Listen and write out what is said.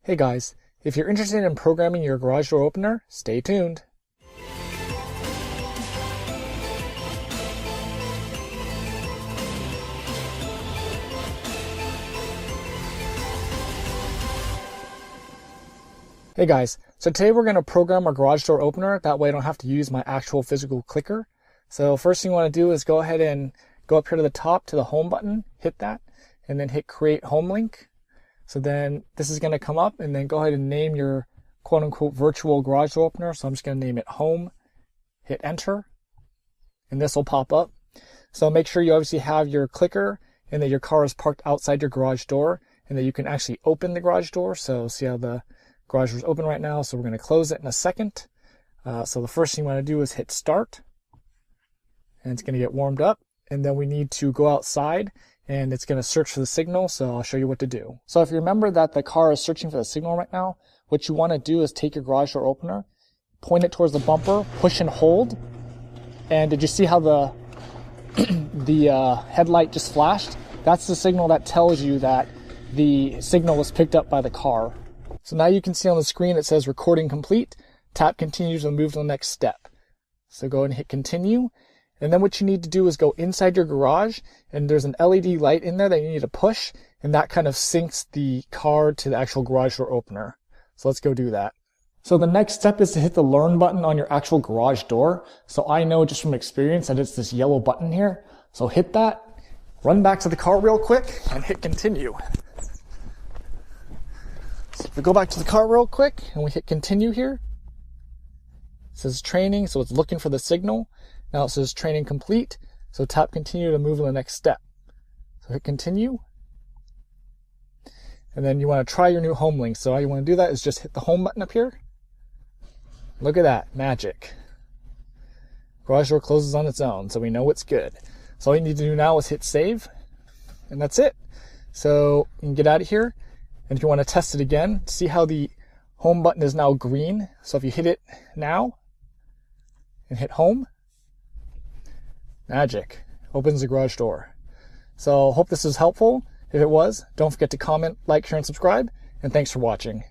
Hey guys, if you're interested in programming your garage door opener, stay tuned. Hey guys, so today we're going to program our garage door opener. That way I don't have to use my actual physical clicker. So first thing you want to do is go ahead and go up here to the top to the home button, hit that, and then hit create Homelink. So then this is going to come up, and then go ahead and name your quote unquote virtual garage door opener. So I'm just going to name it home, hit enter, and this will pop up. So make sure you obviously have your clicker and that your car is parked outside your garage door and that you can actually open the garage door. So see how the garage door is open right now. So we're going to close it in a second. So the first thing you want to do is hit start, and it's going to get warmed up. And then we need to go outside, and it's going to search for the signal. So I'll show you what to do. So if you remember that the car is searching for the signal right now, what you want to do is take your garage door opener, point it towards the bumper, push and hold. And did you see how the headlight just flashed? That's the signal that tells you that the signal was picked up by the car. So now you can see on the screen it says recording complete. Tap continue to move to the next step. So go ahead and hit continue. And then what you need to do is go inside your garage, and there's an LED light in there that you need to push, and that kind of syncs the car to the actual garage door opener. So let's go do that. So the next step is to hit the learn button on your actual garage door. So I know just from experience that it's this yellow button here. So hit that, run back to the car real quick, and hit continue. So if we go back to the car real quick and we hit continue here, it says training, so it's looking for the signal. Now it says training complete, so tap continue to move to the next step. So hit continue. And then you want to try your new Homelink. So how you want to do that is just hit the home button up here. Look at that, magic. Garage door closes on its own, so we know it's good. So all you need to do now is hit save, and that's it. So you can get out of here. And if you want to test it again, see how the home button is now green. So if you hit it now and hit home, magic, opens the garage door. So hope this is helpful. If it was, don't forget to comment, like, share, and subscribe. And thanks for watching.